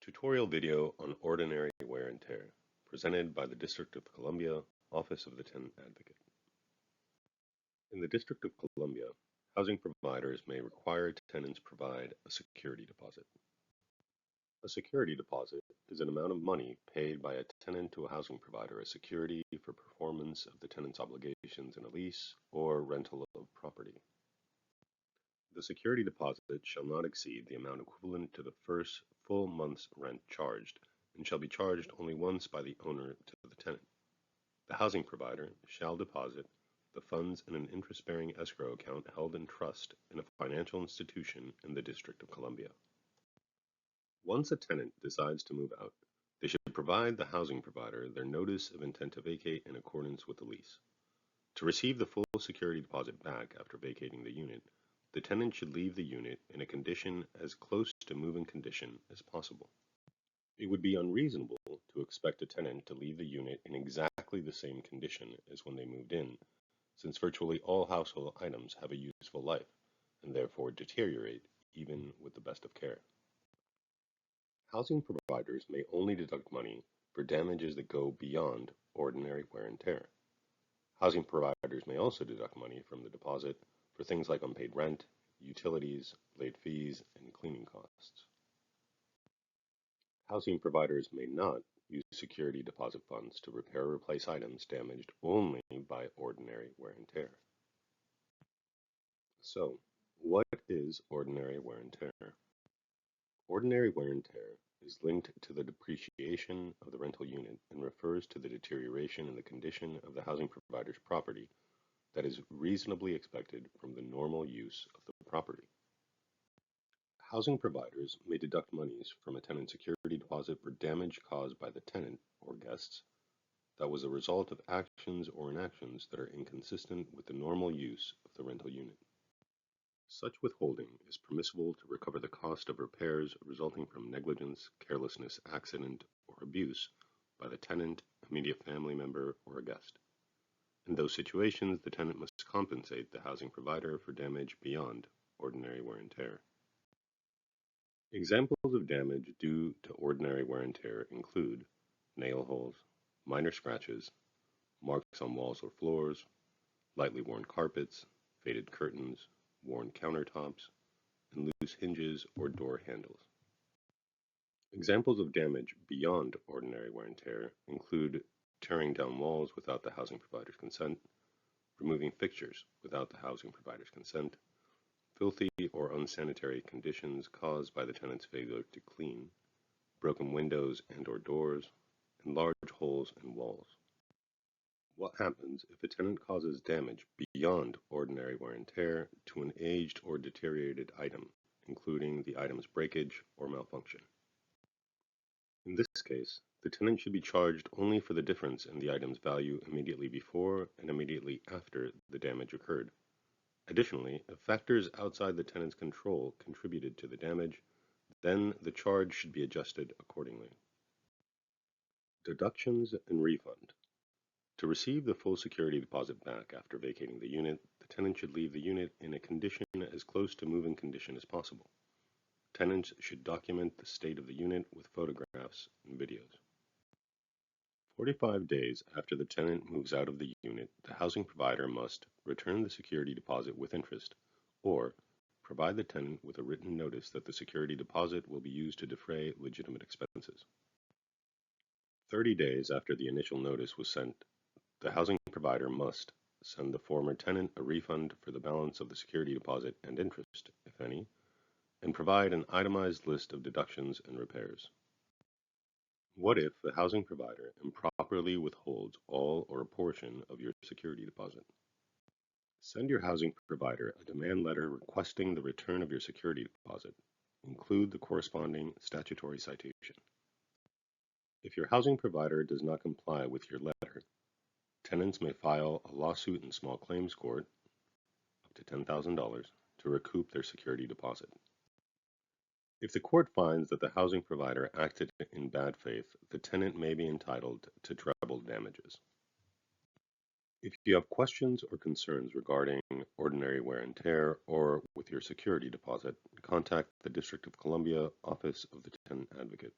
Tutorial video on ordinary wear and tear, presented by the District of Columbia Office of the Tenant Advocate. In the District of Columbia, housing providers may require tenants provide a security deposit. A security deposit is an amount of money paid by a tenant to a housing provider as security for performance of the tenant's obligations in a lease or rental of property. The security deposit shall not exceed the amount equivalent to the first full month's rent charged, and shall be charged only once by the owner to the tenant. The housing provider shall deposit the funds in an interest-bearing escrow account held in trust in a financial institution in the District of Columbia. Once a tenant decides to move out, they should provide the housing provider their notice of intent to vacate in accordance with the lease. To receive the full security deposit back after vacating the unit, the tenant should leave the unit in a condition as close to move-in condition as possible. It would be unreasonable to expect a tenant to leave the unit in exactly the same condition as when they moved in, since virtually all household items have a useful life and therefore deteriorate even with the best of care. Housing providers may only deduct money for damages that go beyond ordinary wear and tear. Housing providers may also deduct money from the deposit for things like unpaid rent, utilities, late fees, and cleaning costs. Housing providers may not use security deposit funds to repair or replace items damaged only by ordinary wear and tear. So, what is ordinary wear and tear? Ordinary wear and tear is linked to the depreciation of the rental unit and refers to the deterioration in the condition of the housing provider's property that is reasonably expected from the normal use of the property. Housing providers may deduct monies from a tenant security deposit for damage caused by the tenant or guests that was a result of actions or inactions that are inconsistent with the normal use of the rental unit. Such withholding is permissible to recover the cost of repairs resulting from negligence, carelessness, accident, or abuse by the tenant, immediate family member, or a guest. In those situations, the tenant must compensate the housing provider for damage beyond ordinary wear and tear. Examples of damage due to ordinary wear and tear include nail holes, minor scratches, marks on walls or floors, lightly worn carpets, faded curtains, worn countertops, and loose hinges or door handles. Examples of damage beyond ordinary wear and tear include tearing down walls without the housing provider's consent, removing fixtures without the housing provider's consent, filthy or unsanitary conditions caused by the tenant's failure to clean, broken windows and or doors, and large holes in walls. What happens if a tenant causes damage beyond ordinary wear and tear to an aged or deteriorated item, including the item's breakage or malfunction? In this case, the tenant should be charged only for the difference in the item's value immediately before and immediately after the damage occurred. Additionally, if factors outside the tenant's control contributed to the damage, then the charge should be adjusted accordingly. Deductions and refund. To receive the full security deposit back after vacating the unit, the tenant should leave the unit in a condition as close to move-in condition as possible. Tenants should document the state of the unit with photographs and videos. 45 days after the tenant moves out of the unit, the housing provider must return the security deposit with interest, or provide the tenant with a written notice that the security deposit will be used to defray legitimate expenses. 30 days after the initial notice was sent, the housing provider must send the former tenant a refund for the balance of the security deposit and interest, if any, and provide an itemized list of deductions and repairs. What if the housing provider improperly withholds all or a portion of your security deposit? Send your housing provider a demand letter requesting the return of your security deposit. Include the corresponding statutory citation. If your housing provider does not comply with your letter, tenants may file a lawsuit in small claims court, up to $10,000, to recoup their security deposit. If the court finds that the housing provider acted in bad faith, the tenant may be entitled to treble damages. If you have questions or concerns regarding ordinary wear and tear or with your security deposit, contact the District of Columbia Office of the Tenant Advocate.